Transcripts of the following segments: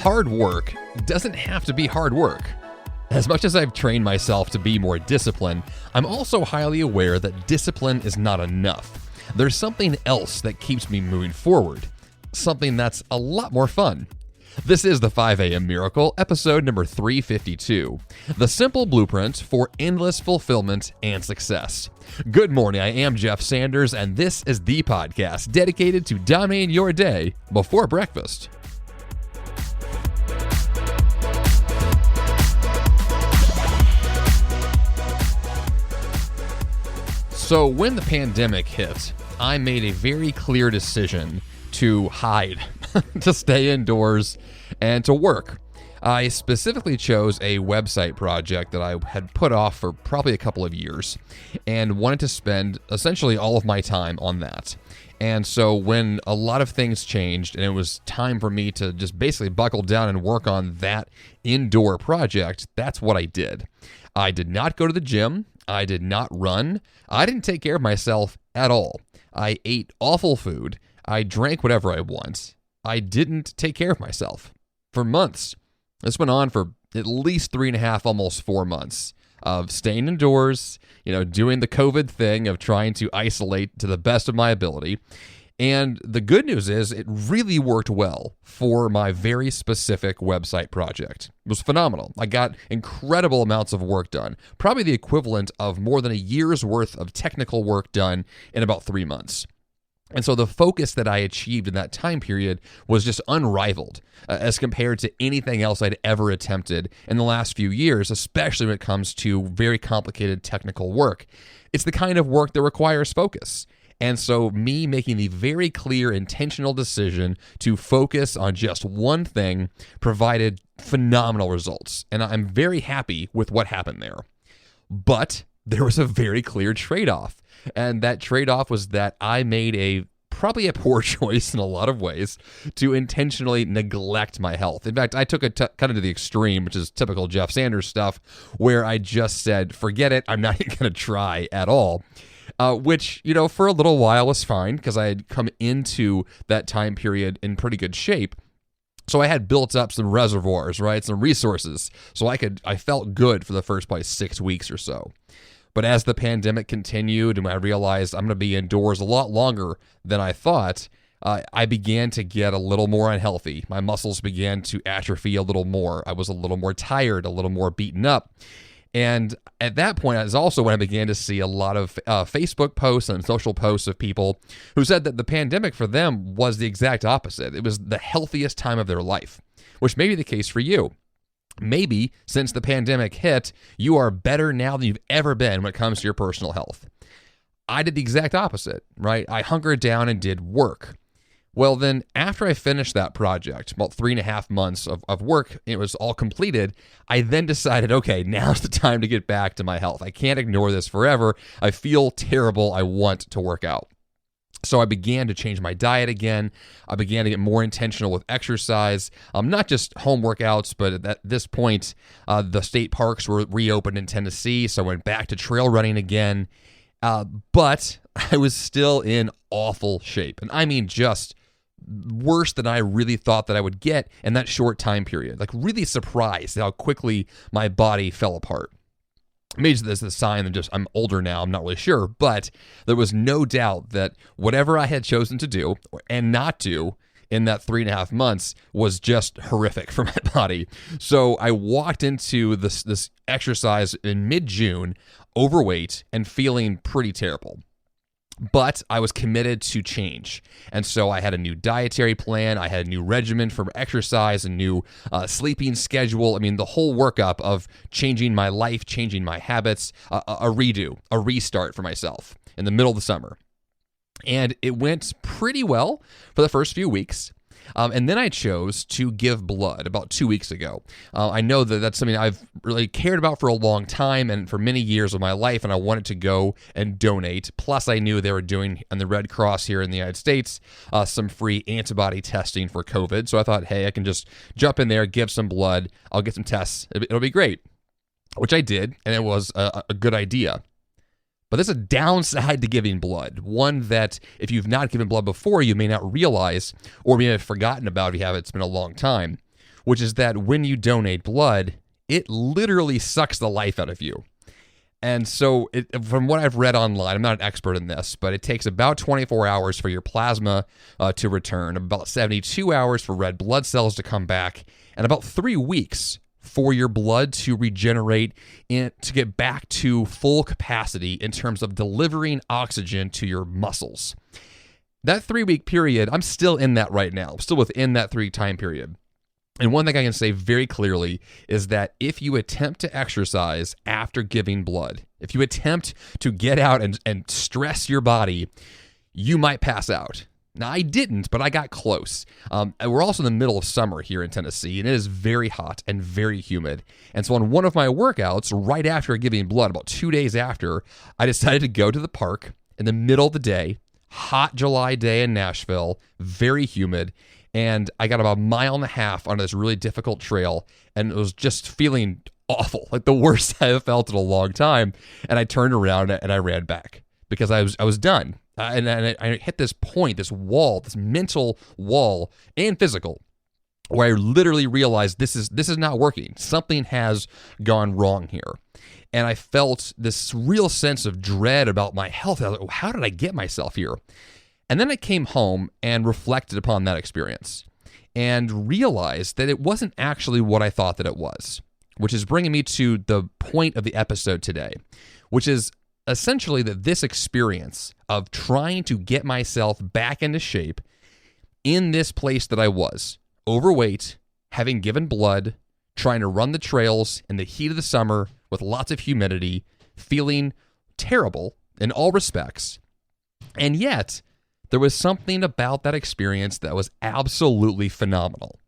hard work doesn't have to be hard work. As much as I've trained myself to be more disciplined, I'm also highly aware that discipline is not enough. There's something else that keeps me moving forward, something that's a lot more fun. This is the 5 a.m. Miracle, episode number 352, the simple blueprint for endless fulfillment and success. Good morning, I am Jeff Sanders, and this is the podcast dedicated to dominating your day before breakfast. So when the pandemic hit, I made a very clear decision to hide, to stay indoors, and to work. I specifically chose a website project that I had put off for probably a couple of years and wanted to spend essentially all of my time on that. And so when a lot of things changed and it was time for me to just basically buckle down and work on that indoor project, that's what I did. I did not go to the gym. I did not run. I didn't take care of myself at all. I ate awful food. I drank whatever I want. I didn't take care of myself for months. This went on for at least 3.5, almost 4 months of staying indoors, doing the COVID thing of trying to isolate to the best of my ability. And the good news is it really worked well for my very specific website project. It was phenomenal. I got incredible amounts of work done, probably the equivalent of more than a year's worth of technical work done in about 3 months. And so the focus that I achieved in that time period was just unrivaled as compared to anything else I'd ever attempted in the last few years, especially when it comes to very complicated technical work. It's the kind of work that requires focus. And so me making the very clear intentional decision to focus on just one thing provided phenomenal results. And I'm very happy with what happened there. But there was a very clear trade-off. And that trade-off was that I made probably a poor choice in a lot of ways to intentionally neglect my health. In fact, I took it kind of to the extreme, which is typical Jeff Sanders stuff, where I just said, forget it, I'm not even going to try at all. Which, for a little while was fine because I had come into that time period in pretty good shape. So I had built up some reservoirs, right? Some resources. So I felt good for the first probably 6 weeks or so. But as the pandemic continued and I realized I'm going to be indoors a lot longer than I thought, I began to get a little more unhealthy. My muscles began to atrophy a little more. I was a little more tired, a little more beaten up. And at that point, is also when I began to see a lot of Facebook posts and social posts of people who said that the pandemic for them was the exact opposite. It was the healthiest time of their life, which may be the case for you. Maybe since the pandemic hit, you are better now than you've ever been when it comes to your personal health. I did the exact opposite, right? I hunkered down and did work. Well, then after I finished that project, about 3.5 months of work, it was all completed. I then decided, okay, now's the time to get back to my health. I can't ignore this forever. I feel terrible. I want to work out. So I began to change my diet again. I began to get more intentional with exercise, not just home workouts, but at this point, the state parks were reopened in Tennessee, so I went back to trail running again. But I was still in awful shape, and I mean just worse than I really thought that I would get in that short time period. Like really surprised how quickly my body fell apart. Maybe this is a sign that just I'm older now, I'm not really sure, but there was no doubt that whatever I had chosen to do and not do in that 3.5 months was just horrific for my body. So I walked into this exercise in mid-June, overweight and feeling pretty terrible. But I was committed to change. And so I had a new dietary plan. I had a new regimen for exercise, a new sleeping schedule. I mean, the whole workup of changing my life, changing my habits, a redo, a restart for myself in the middle of the summer. And it went pretty well for the first few weeks. And then I chose to give blood about 2 weeks ago. I know that that's something I've really cared about for a long time and for many years of my life, and I wanted to go and donate. Plus, I knew they were doing on the Red Cross here in the United States some free antibody testing for COVID. So I thought, hey, I can just jump in there, give some blood. I'll get some tests. It'll be great, which I did, and it was a good idea. But there's a downside to giving blood, one that if you've not given blood before, you may not realize or may have forgotten about if you have. It's been a long time, which is that when you donate blood, it literally sucks the life out of you. And so from what I've read online, I'm not an expert in this, but it takes about 24 hours for your plasma to return, about 72 hours for red blood cells to come back, and about 3 weeks for your blood to regenerate to get back to full capacity in terms of delivering oxygen to your muscles. That 3-week period, I'm still in that right now. I'm still within that 3 time period. And one thing I can say very clearly is that if you attempt to exercise after giving blood, if you attempt to get out and stress your body, you might pass out. Now, I didn't, but I got close. We're also in the middle of summer here in Tennessee, and it is very hot and very humid. And so on one of my workouts, right after giving blood, about 2 days after, I decided to go to the park in the middle of the day, hot July day in Nashville, very humid, and I got about 1.5 miles on this really difficult trail, and it was just feeling awful, like the worst I have felt in a long time. And I turned around and I ran back because I was done. And I hit this point, this wall, this mental wall and physical, where I literally realized this is not working. Something has gone wrong here. And I felt this real sense of dread about my health. I was like, how did I get myself here? And then I came home and reflected upon that experience and realized that it wasn't actually what I thought that it was, which is bringing me to the point of the episode today, which is essentially that this experience of trying to get myself back into shape in this place that I was, overweight, having given blood, trying to run the trails in the heat of the summer with lots of humidity, feeling terrible in all respects, and yet there was something about that experience that was absolutely phenomenal.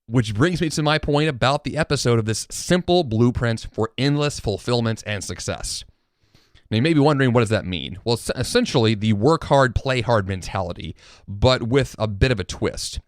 Which brings me to my point about the episode of this simple blueprint for endless fulfillment and success. Now, you may be wondering, what does that mean? Well, it's essentially the work hard, play hard mentality, but with a bit of a twist.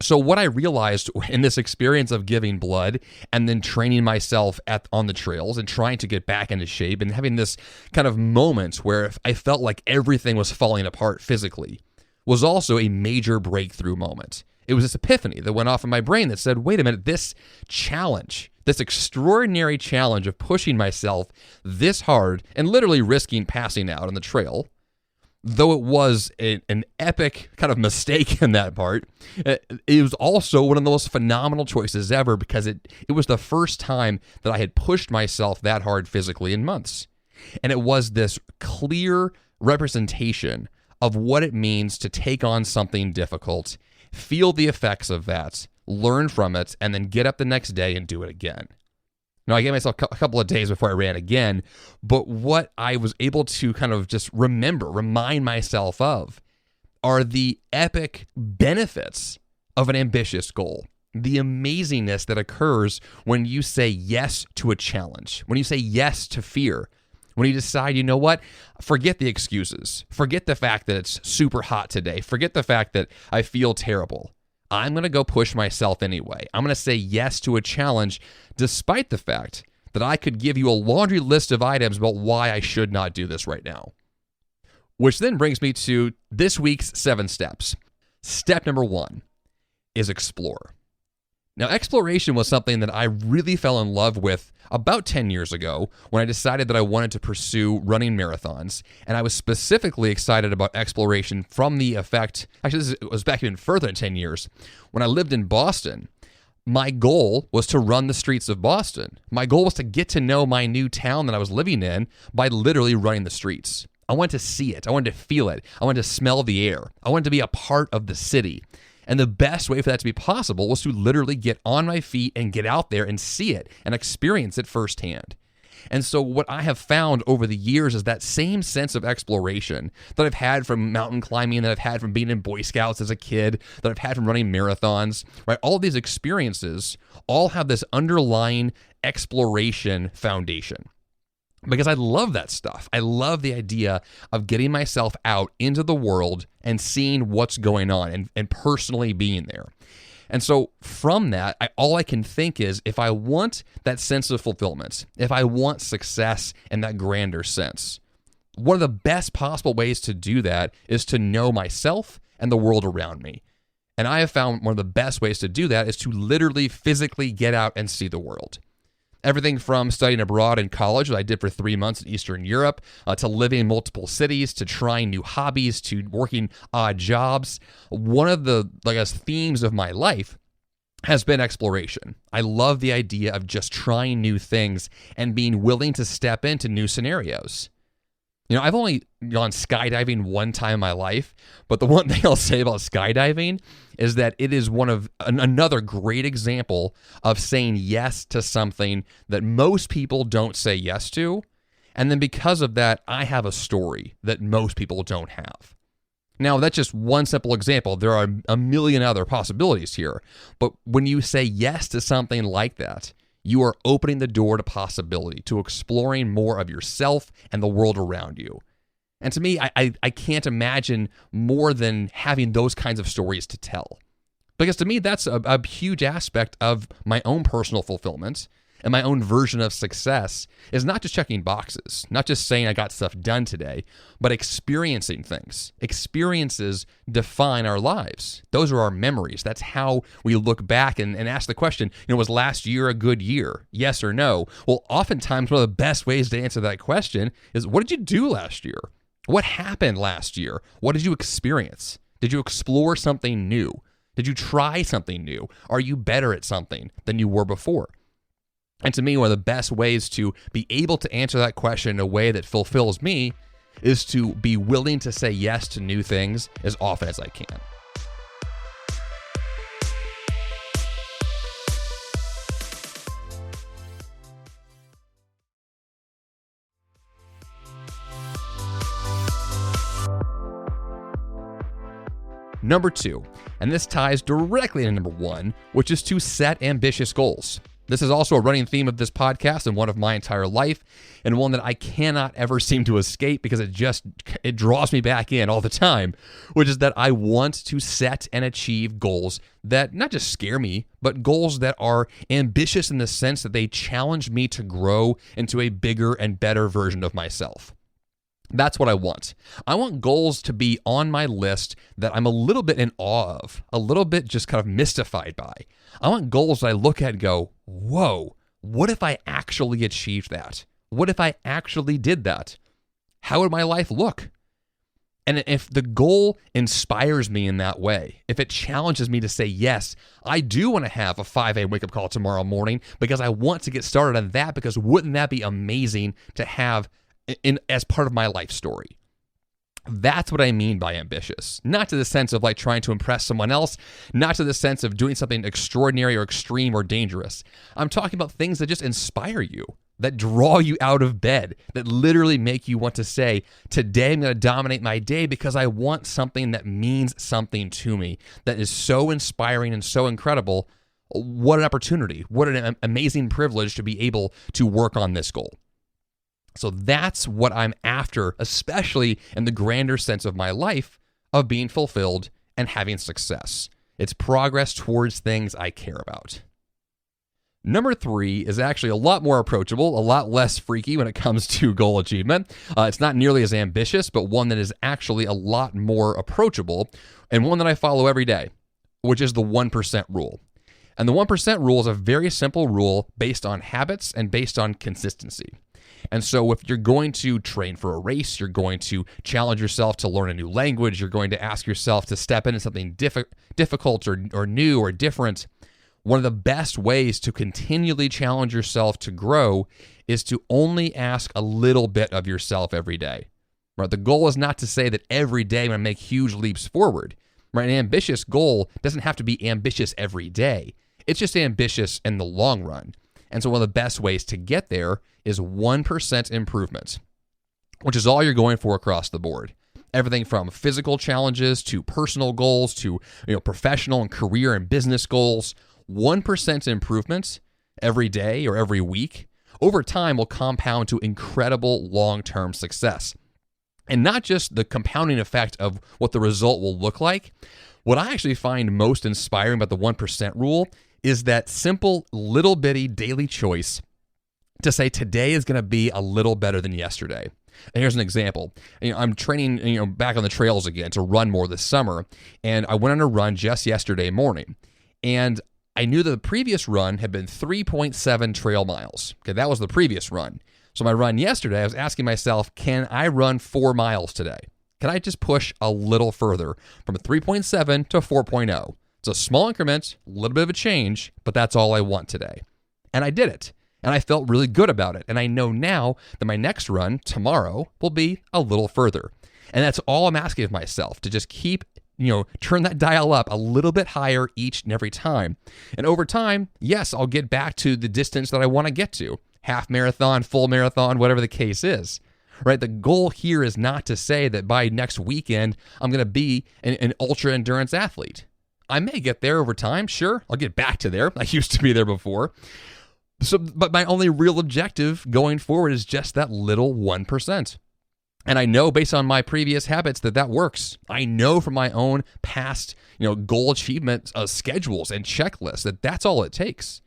So what I realized in this experience of giving blood and then training myself on the trails and trying to get back into shape and having this kind of moment where I felt like everything was falling apart physically was also a major breakthrough moment. It was this epiphany that went off in my brain that said, wait a minute, this challenge, this extraordinary challenge of pushing myself this hard and literally risking passing out on the trail, though it was an epic kind of mistake in that part, it was also one of the most phenomenal choices ever because it was the first time that I had pushed myself that hard physically in months. And it was this clear representation of what it means to take on something difficult, feel the effects of that, learn from it, and then get up the next day and do it again. Now, I gave myself a couple of days before I ran again, but what I was able to kind of just remind myself of are the epic benefits of an ambitious goal. The amazingness that occurs when you say yes to a challenge, when you say yes to fear, when you decide, you know what, forget the excuses, forget the fact that it's super hot today, forget the fact that I feel terrible. I'm going to go push myself anyway. I'm going to say yes to a challenge despite the fact that I could give you a laundry list of items about why I should not do this right now. Which then brings me to this week's 7 steps. Step number 1 is explore. Now, exploration was something that I really fell in love with about 10 years ago when I decided that I wanted to pursue running marathons. And I was specifically excited about exploration from the effect, actually, this was back even further than 10 years. When I lived in Boston, my goal was to run the streets of Boston. My goal was to get to know my new town that I was living in by literally running the streets. I wanted to see it. I wanted to feel it. I wanted to smell the air. I wanted to be a part of the city. And the best way for that to be possible was to literally get on my feet and get out there and see it and experience it firsthand. And so what I have found over the years is that same sense of exploration that I've had from mountain climbing, that I've had from being in Boy Scouts as a kid, that I've had from running marathons, right? All of these experiences all have this underlying exploration foundation. Because I love that stuff. I love the idea of getting myself out into the world and seeing what's going on and personally being there. And so from that, all I can think is if I want that sense of fulfillment, if I want success in that grander sense, one of the best possible ways to do that is to know myself and the world around me. And I have found one of the best ways to do that is to literally physically get out and see the world. Everything from studying abroad in college, that I did for 3 months in Eastern Europe, to living in multiple cities, to trying new hobbies, to working odd jobs. One of the, themes of my life has been exploration. I love the idea of just trying new things and being willing to step into new scenarios. I've only gone skydiving one time in my life, but the one thing I'll say about skydiving is that it is another great example of saying yes to something that most people don't say yes to. And then because of that, I have a story that most people don't have. Now, that's just one simple example. There are a million other possibilities here. But when you say yes to something like that, you are opening the door to possibility, to exploring more of yourself and the world around you. And to me, I can't imagine more than having those kinds of stories to tell. Because to me, that's a huge aspect of my own personal fulfillment and my own version of success is not just checking boxes, not just saying I got stuff done today, but experiencing things. Experiences define our lives. Those are our memories. That's how we look back and ask the question, was last year a good year? Yes or no? Well, oftentimes one of the best ways to answer that question is, what did you do last year? What happened last year? What did you experience? Did you explore something new? Did you try something new? Are you better at something than you were before? And to me, one of the best ways to be able to answer that question in a way that fulfills me is to be willing to say yes to new things as often as I can. Number 2, and this ties directly to number 1, which is to set ambitious goals. This is also a running theme of this podcast and one of my entire life, and one that I cannot ever seem to escape because it draws me back in all the time, which is that I want to set and achieve goals that not just scare me, but goals that are ambitious in the sense that they challenge me to grow into a bigger and better version of myself. That's what I want. I want goals to be on my list that I'm a little bit in awe of, a little bit just kind of mystified by. I want goals that I look at and go, whoa, what if I actually achieved that? What if I actually did that? How would my life look? And if the goal inspires me in that way, if it challenges me to say, yes, I do want to have a 5 a.m. wake-up call tomorrow morning because I want to get started on that, because wouldn't that be amazing to have as part of my life story? That's what I mean by ambitious. Not to the sense of like trying to impress someone else, not to the sense of doing something extraordinary or extreme or dangerous. I'm talking about things that just inspire you, that draw you out of bed, that literally make you want to say, today I'm going to dominate my day because I want something that means something to me, that is so inspiring and so incredible. What an opportunity. What an amazing privilege to be able to work on this goal. So that's what I'm after, especially in the grander sense of my life of being fulfilled and having success. It's progress towards things I care about. Number 3 is actually a lot more approachable, a lot less freaky when it comes to goal achievement. It's not nearly as ambitious, but one that is actually a lot more approachable, and one that I follow every day, which is the 1% rule. And the 1% rule is a very simple rule based on habits and based on consistency. And so if you're going to train for a race, you're going to challenge yourself to learn a new language, you're going to ask yourself to step into something difficult or new or different, one of the best ways to continually challenge yourself to grow is to only ask a little bit of yourself every day. Right? The goal is not to say that every day I'm going to make huge leaps forward. Right? An ambitious goal doesn't have to be ambitious every day. It's just ambitious in the long run. And so one of the best ways to get there is 1% improvement, which is all you're going for across the board. Everything from physical challenges to personal goals to professional and career and business goals. 1% improvement every day or every week over time will compound to incredible long-term success. And not just the compounding effect of what the result will look like. What I actually find most inspiring about the 1% rule is that simple little bitty daily choice to say today is going to be a little better than yesterday. And here's an example. I'm training, back on the trails again to run more this summer, and I went on a run just yesterday morning, and I knew that the previous run had been 3.7 trail miles. Okay, that was the previous run. So my run yesterday, I was asking myself, can I run 4 miles today? Can I just push a little further from a 3.7 to 4.0? It's a small increment, a little bit of a change, but that's all I want today. And I did it. And I felt really good about it. And I know now that my next run tomorrow will be a little further. And that's all I'm asking of myself, to just keep, turn that dial up a little bit higher each and every time. And over time, yes, I'll get back to the distance that I want to get to. Half marathon, full marathon, whatever the case is. Right? The goal here is not to say that by next weekend, I'm going to be an ultra endurance athlete. I may get there over time, sure. I'll get back to there. I used to be there before. But my only real objective going forward is just that little 1%. And I know based on my previous habits that works. I know from my own past, goal achievement schedules and checklists that that's all it takes.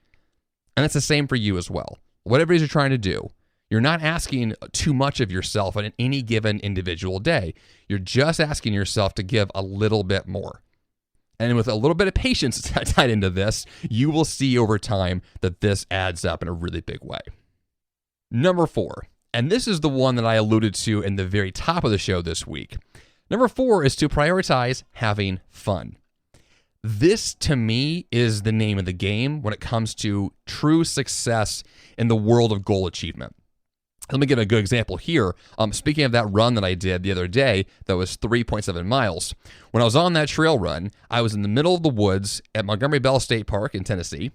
And it's the same for you as well. Whatever it is you're trying to do, you're not asking too much of yourself on any given individual day. You're just asking yourself to give a little bit more. And with a little bit of patience tied into this, you will see over time that this adds up in a really big way. Number 4, and this is the one that I alluded to in the very top of the show this week. Number 4 is to prioritize having fun. This, to me, is the name of the game when it comes to true success in the world of goal achievement. Let me give a good example here. Speaking of that run that I did the other day, that was 3.7 miles. When I was on that trail run, I was in the middle of the woods at Montgomery Bell State Park in Tennessee.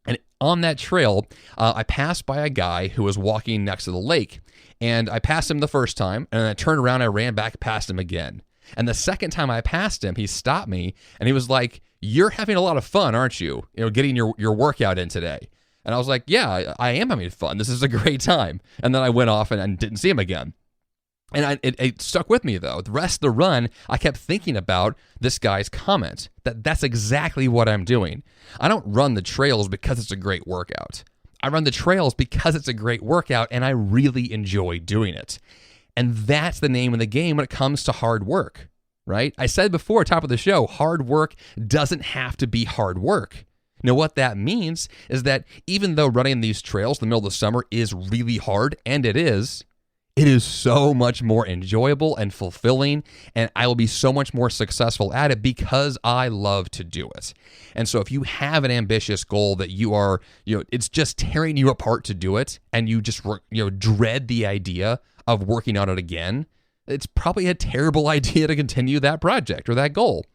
And on that trail, I passed by a guy who was walking next to the lake. And I passed him the first time, and then I turned around and I ran back past him again. And the second time I passed him, he stopped me, and he was like, "You're having a lot of fun, aren't you? Getting your workout in today." And I was like, yeah, I am having fun. This is a great time. And then I went off and didn't see him again. And it stuck with me, though. The rest of the run, I kept thinking about this guy's comment, that's exactly what I'm doing. I don't run the trails because it's a great workout. I run the trails because it's a great workout, and I really enjoy doing it. And that's the name of the game when it comes to hard work, right? I said before, top of the show, hard work doesn't have to be hard work. Now, what that means is that even though running these trails in the middle of the summer is really hard, and it is so much more enjoyable and fulfilling, and I will be so much more successful at it because I love to do it. And so if you have an ambitious goal that you are, it's just tearing you apart to do it, and you just, dread the idea of working on it again, it's probably a terrible idea to continue that project or that goal.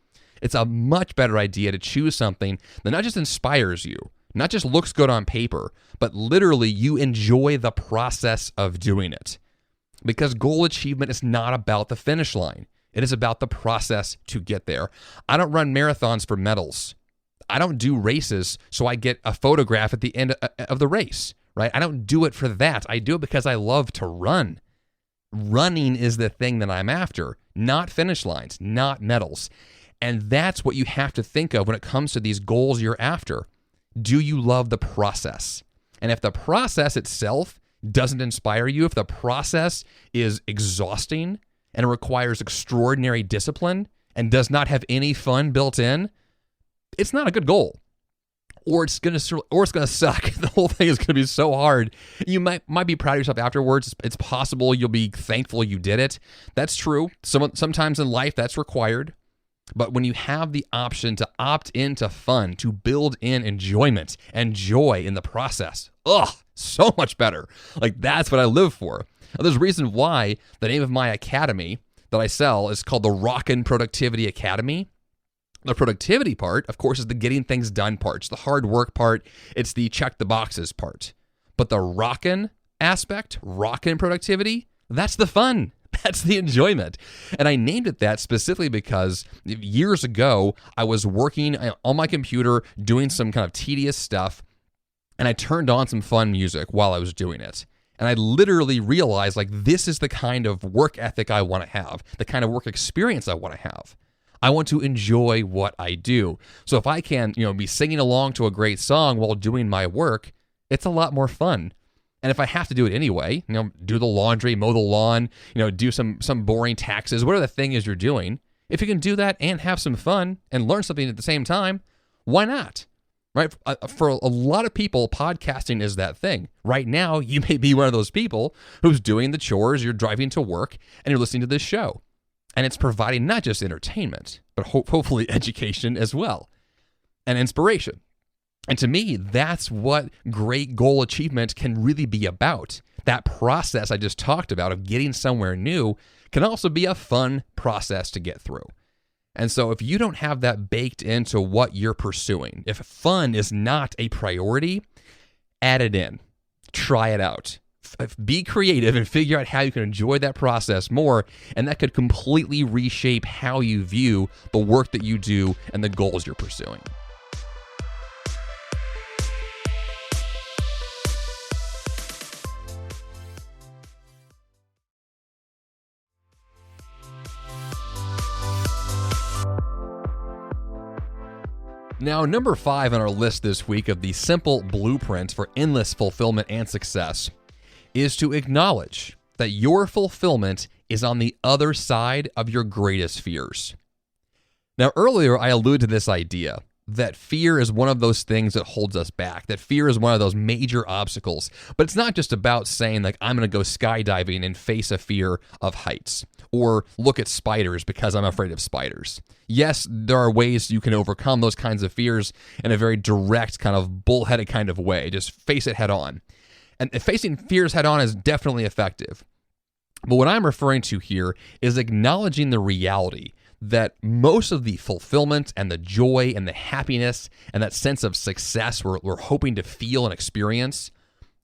It's a much better idea to choose something that not just inspires you, not just looks good on paper, but literally you enjoy the process of doing it. Because goal achievement is not about the finish line. It is about the process to get there. I don't run marathons for medals. I don't do races so I get a photograph at the end of the race, right? I don't do it for that. I do it because I love to run. Running is the thing that I'm after, not finish lines, not medals. And that's what you have to think of when it comes to these goals you're after. Do you love the process? And if the process itself doesn't inspire you, if the process is exhausting and requires extraordinary discipline and does not have any fun built in, it's not a good goal. Or it's gonna suck. The whole thing is gonna be so hard. You might be proud of yourself afterwards. It's possible you'll be thankful you did it. That's true. Sometimes in life that's required. But when you have the option to opt into fun, to build in enjoyment and joy in the process, so much better. Like, that's what I live for. Now, there's a reason why the name of my academy that I sell is called the Rockin' Productivity Academy. The productivity part, of course, is the getting things done part. It's the hard work part. It's the check the boxes part. But the rockin' aspect, rockin' productivity, that's the fun. That's the enjoyment. And I named it that specifically because years ago, I was working on my computer doing some kind of tedious stuff, and I turned on some fun music while I was doing it. And I literally realized, this is the kind of work ethic I want to have, the kind of work experience I want to have. I want to enjoy what I do. So if I can, be singing along to a great song while doing my work, it's a lot more fun. And if I have to do it anyway, do the laundry, mow the lawn, do some boring taxes, whatever the thing is you're doing, if you can do that and have some fun and learn something at the same time, why not? Right? For a lot of people, podcasting is that thing. Right now, you may be one of those people who's doing the chores, you're driving to work, and you're listening to this show. And it's providing not just entertainment, but hopefully education as well, and inspiration. And to me, that's what great goal achievement can really be about. That process I just talked about of getting somewhere new can also be a fun process to get through. And so if you don't have that baked into what you're pursuing, if fun is not a priority, add it in. Try it out. Be creative and figure out how you can enjoy that process more, and that could completely reshape how you view the work that you do and the goals you're pursuing. Now, number 5 on our list this week of the simple blueprint for endless fulfillment and success is to acknowledge that your fulfillment is on the other side of your greatest fears. Now, earlier I alluded to this idea that fear is one of those things that holds us back, that fear is one of those major obstacles. But it's not just about saying, like, I'm going to go skydiving and face a fear of heights, or look at spiders because I'm afraid of spiders. Yes, there are ways you can overcome those kinds of fears in a very direct, kind of bullheaded kind of way. Just face it head on. And facing fears head on is definitely effective. But what I'm referring to here is acknowledging the reality that most of the fulfillment and the joy and the happiness and that sense of success we're hoping to feel and experience,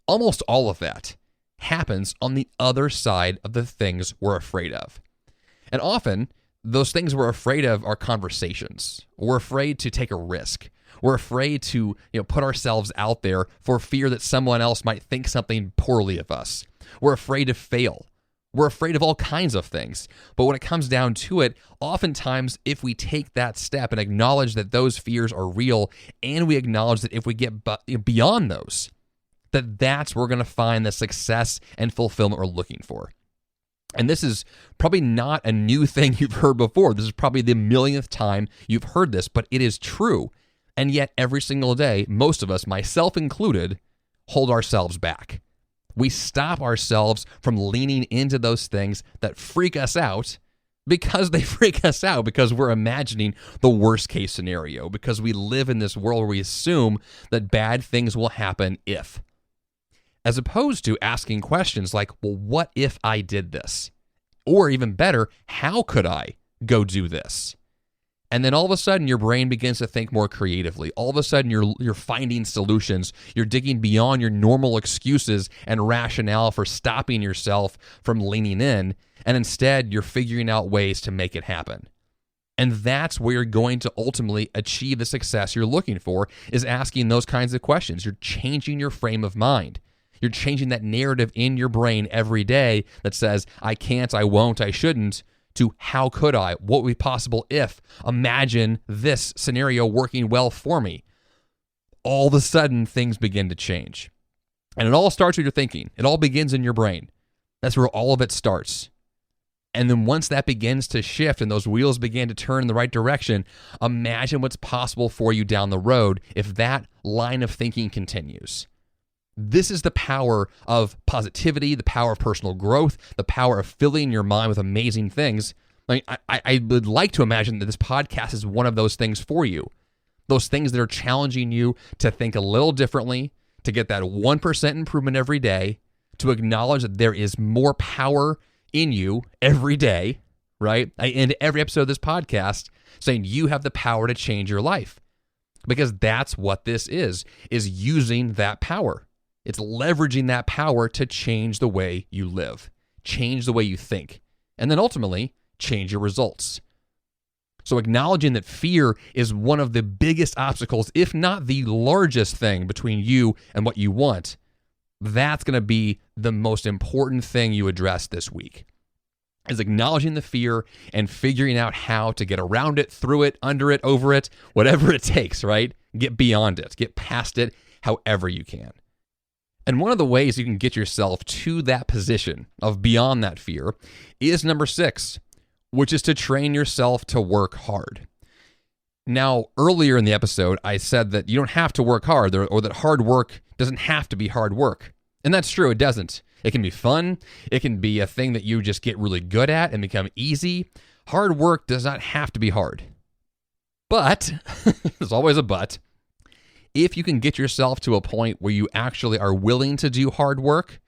almost all of that happens on the other side of the things we're afraid of. And often, those things we're afraid of are conversations. We're afraid to take a risk. We're afraid to put ourselves out there for fear that someone else might think something poorly of us. We're afraid to fail. We're afraid of all kinds of things. But when it comes down to it, oftentimes if we take that step and acknowledge that those fears are real, and we acknowledge that if we get beyond those, that's where we're going to find the success and fulfillment we're looking for. And this is probably not a new thing you've heard before. This is probably the millionth time you've heard this, but it is true. And yet every single day, most of us, myself included, hold ourselves back. We stop ourselves from leaning into those things that freak us out because they freak us out, because we're imagining the worst case scenario, because we live in this world where we assume that bad things will happen if. As opposed to asking questions like, well, what if I did this? Or even better, how could I go do this? And then all of a sudden, your brain begins to think more creatively. All of a sudden, you're finding solutions. You're digging beyond your normal excuses and rationale for stopping yourself from leaning in. And instead, you're figuring out ways to make it happen. And that's where you're going to ultimately achieve the success you're looking for, is asking those kinds of questions. You're changing your frame of mind. You're changing that narrative in your brain every day that says, I can't, I won't, I shouldn't, to how could I? What would be possible if? Imagine this scenario working well for me. All of a sudden, things begin to change. And it all starts with your thinking. It all begins in your brain. That's where all of it starts. And then once that begins to shift and those wheels begin to turn in the right direction, imagine what's possible for you down the road if that line of thinking continues. This is the power of positivity, the power of personal growth, the power of filling your mind with amazing things. I would like to imagine that this podcast is one of those things for you. Those things that are challenging you to think a little differently, to get that 1% improvement every day, to acknowledge that there is more power in you every day, right? I end every episode of this podcast saying you have the power to change your life, because that's what this is using that power. It's leveraging that power to change the way you live, change the way you think, and then ultimately change your results. So acknowledging that fear is one of the biggest obstacles, if not the largest thing between you and what you want, that's going to be the most important thing you address this week, is acknowledging the fear and figuring out how to get around it, through it, under it, over it, whatever it takes, right? Get beyond it, get past it however you can. And one of the ways you can get yourself to that position of beyond that fear is number 6, which is to train yourself to work hard. Now, earlier in the episode, I said that you don't have to work hard, or that hard work doesn't have to be hard work. And that's true, it doesn't. It can be fun. It can be a thing that you just get really good at and become easy. Hard work does not have to be hard. But, there's always a but, if you can get yourself to a point where you actually are willing to do hard work,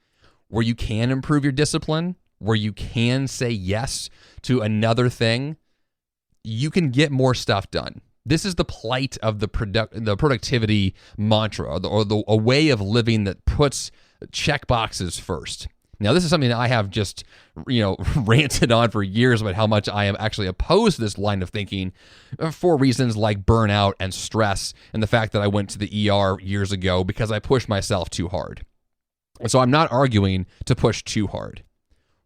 where you can improve your discipline, where you can say yes to another thing, you can get more stuff done. This is the plight of the productivity mantra, or a way of living that puts check boxes first. Now, this is something that I have just, ranted on for years about how much I am actually opposed to this line of thinking for reasons like burnout and stress, and the fact that I went to the ER years ago because I pushed myself too hard. And so I'm not arguing to push too hard.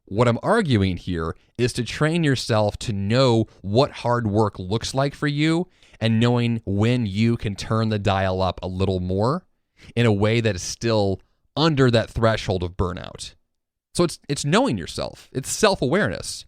What I'm arguing here is to train yourself to know what hard work looks like for you, and knowing when you can turn the dial up a little more in a way that is still under that threshold of burnout. So it's knowing yourself. It's self-awareness.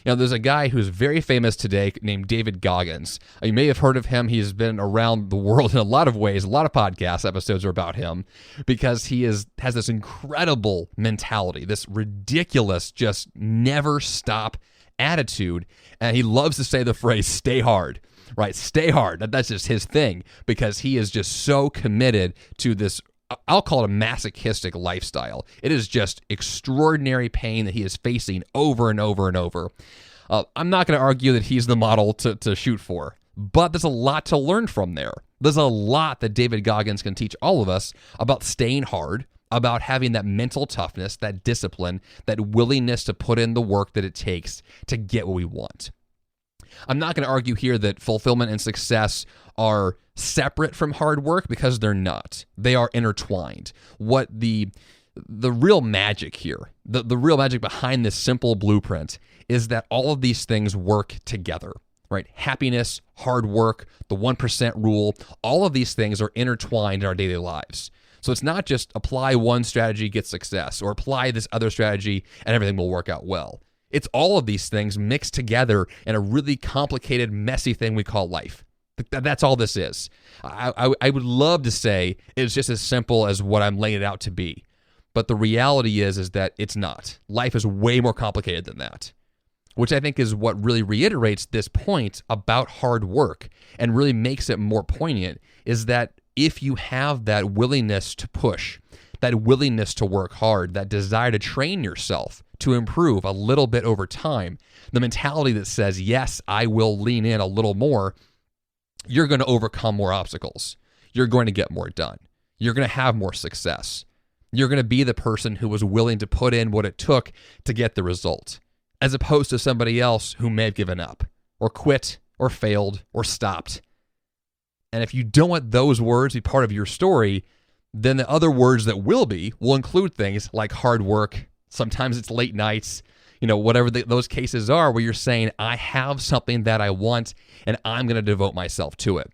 There's a guy who's very famous today named David Goggins. You may have heard of him. He's been around the world in a lot of ways. A lot of podcast episodes are about him because he has this incredible mentality, this ridiculous, just never stop attitude. And he loves to say the phrase, stay hard, right? Stay hard. That's just his thing, because he is just so committed to this, I'll call it a masochistic lifestyle. It is just extraordinary pain that he is facing over and over and over. I'm not going to argue that he's the model to shoot for, but there's a lot to learn from there. There's a lot that David Goggins can teach all of us about staying hard, about having that mental toughness, that discipline, that willingness to put in the work that it takes to get what we want. I'm not going to argue here that fulfillment and success are separate from hard work, because they're not. They are intertwined. What the real magic here, the real magic behind this simple blueprint, is that all of these things work together, right? Happiness, hard work, the 1% rule, all of these things are intertwined in our daily lives. So it's not just apply one strategy, get success, or apply this other strategy and everything will work out well. It's all of these things mixed together in a really complicated, messy thing we call life. That's all this is. I would love to say it's just as simple as what I'm laying it out to be. But the reality is that it's not. Life is way more complicated than that, which I think is what really reiterates this point about hard work and really makes it more poignant, is that if you have that willingness to push, that willingness to work hard, that desire to train yourself to improve a little bit over time, the mentality that says, yes, I will lean in a little more, you're going to overcome more obstacles. You're going to get more done. You're going to have more success. You're going to be the person who was willing to put in what it took to get the result, as opposed to somebody else who may have given up or quit or failed or stopped. And if you don't want those words be part of your story, then the other words that will include things like hard work. Sometimes it's late nights, whatever those cases are, where you're saying, I have something that I want and I'm going to devote myself to it.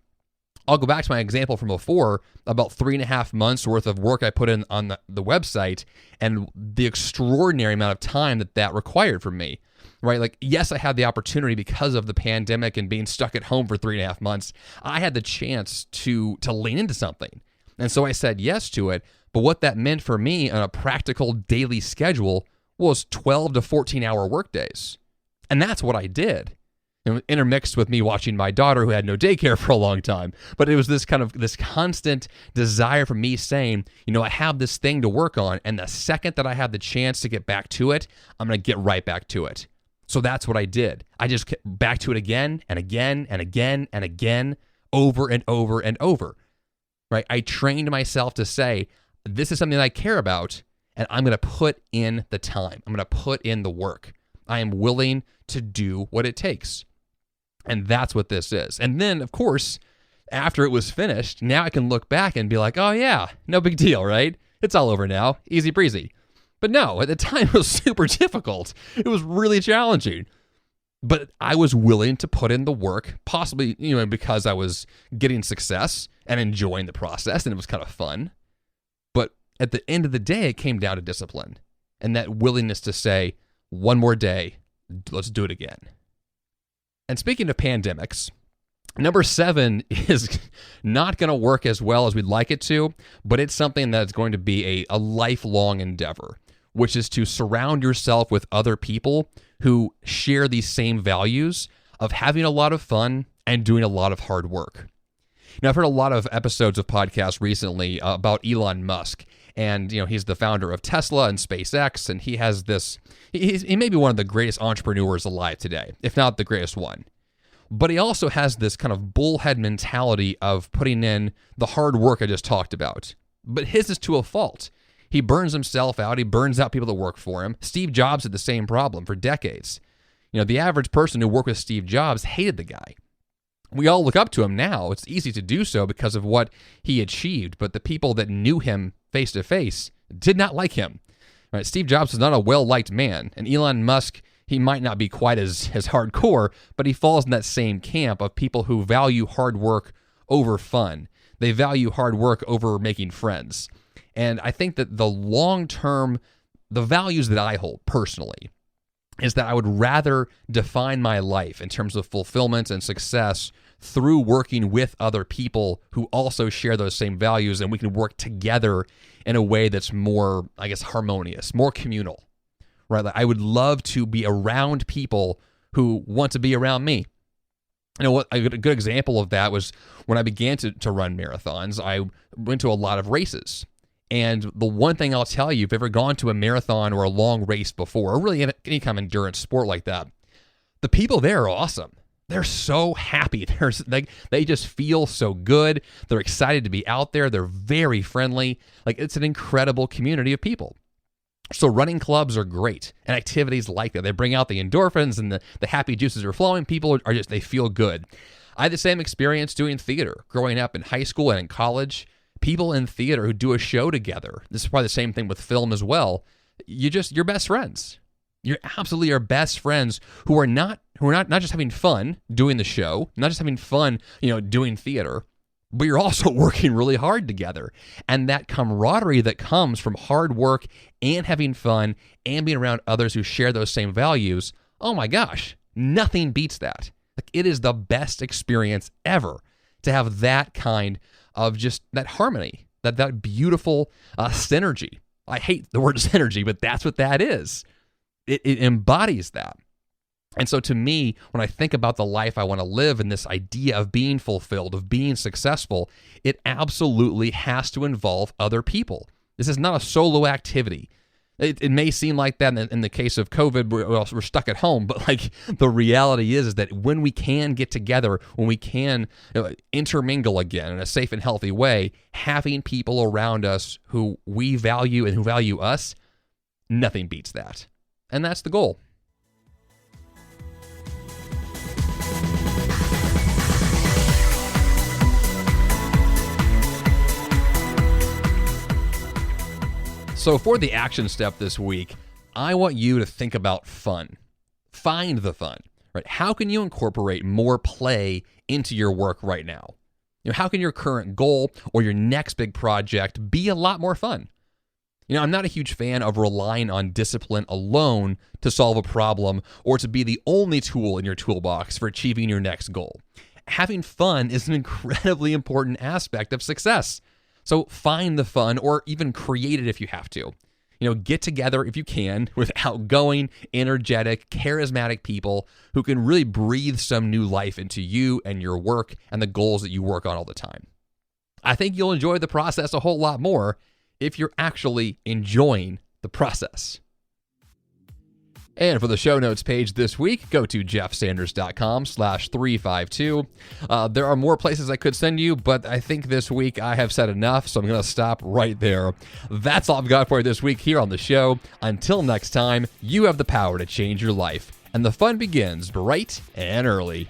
I'll go back to my example from before about 3.5 months worth of work I put in on the website and the extraordinary amount of time that required from me, right? Like, yes, I had the opportunity because of the pandemic and being stuck at home for 3.5 months. I had the chance to lean into something. And so I said yes to it. But what that meant for me on a practical daily schedule was 12 to 14 hour workdays. And that's what I did. Intermixed with me watching my daughter, who had no daycare for a long time. But it was this constant desire for me saying, I have this thing to work on, and the second that I have the chance to get back to it, I'm going to get right back to it. So that's what I did. I just kept back to it again and again and again and again, over and over and over. Right? I trained myself to say, this is something that I care about, and I'm going to put in the time. I'm going to put in the work. I am willing to do what it takes. And that's what this is. And then, of course, after it was finished, now I can look back and be like, oh yeah, no big deal, right? It's all over now. Easy breezy. But no, at the time it was super difficult. It was really challenging. But I was willing to put in the work, possibly, because I was getting success and enjoying the process, and it was kind of fun. But at the end of the day, it came down to discipline and that willingness to say, one more day, let's do it again. And speaking of pandemics, number 7 is not going to work as well as we'd like it to, but it's something that's going to be a lifelong endeavor, which is to surround yourself with other people who share these same values of having a lot of fun and doing a lot of hard work. Now, I've heard a lot of episodes of podcasts recently about Elon Musk, and he's the founder of Tesla and SpaceX, and he has this, he may be one of the greatest entrepreneurs alive today, if not the greatest one. But he also has this kind of bullhead mentality of putting in the hard work I just talked about. But his is to a fault. He burns himself out. He burns out people that work for him. Steve Jobs had the same problem for decades. The average person who worked with Steve Jobs hated the guy. We all look up to him now. It's easy to do so because of what he achieved, but the people that knew him face to face did not like him. Right? Steve Jobs was not a well-liked man, and Elon Musk, he might not be quite as hardcore, but he falls in that same camp of people who value hard work over fun. They value hard work over making friends. And I think that the long-term, the values that I hold personally, is that I would rather define my life in terms of fulfillment and success through working with other people who also share those same values, and we can work together in a way that's more, I guess, harmonious, more communal, right? Like, I would love to be around people who want to be around me. What a good example of that was when I began to run marathons. I went to a lot of races. And the one thing I'll tell you, if you've ever gone to a marathon or a long race before, or really any kind of endurance sport like that, the people there are awesome. They're so happy. They just feel so good. They're excited to be out there. They're very friendly. It's an incredible community of people. So running clubs are great, and activities like that. They bring out the endorphins and the happy juices are flowing. People are just, they feel good. I had the same experience doing theater growing up in high school and in college. People in theater who do a show together. This is probably the same thing with film as well. You're best friends. You're absolutely your best friends who are not just having fun doing the show, not just having fun, doing theater, but you're also working really hard together. And that camaraderie that comes from hard work and having fun and being around others who share those same values, oh my gosh, nothing beats that. It is the best experience ever to have that kind of just that harmony, that beautiful synergy. I hate the word synergy, but that's what that is. It embodies that. And so to me, when I think about the life I want to live and this idea of being fulfilled, of being successful, it absolutely has to involve other people. This is not a solo activity. It may seem like that in the case of COVID, we're stuck at home, but the reality is that when we can get together, when we can intermingle again in a safe and healthy way, having people around us who we value and who value us, nothing beats that. And that's the goal. So for the action step this week, I want you to think about fun. Find the fun, right? How can you incorporate more play into your work right now? How can your current goal or your next big project be a lot more fun? I'm not a huge fan of relying on discipline alone to solve a problem or to be the only tool in your toolbox for achieving your next goal. Having fun is an incredibly important aspect of success. So find the fun, or even create it if you have to. Get together if you can with outgoing, energetic, charismatic people who can really breathe some new life into you and your work and the goals that you work on all the time. I think you'll enjoy the process a whole lot more if you're actually enjoying the process. And for the show notes page this week, go to jeffsanders.com/352. There are more places I could send you, but I think this week I have said enough, so I'm going to stop right there. That's all I've got for you this week here on the show. Until next time, you have the power to change your life, and the fun begins bright and early.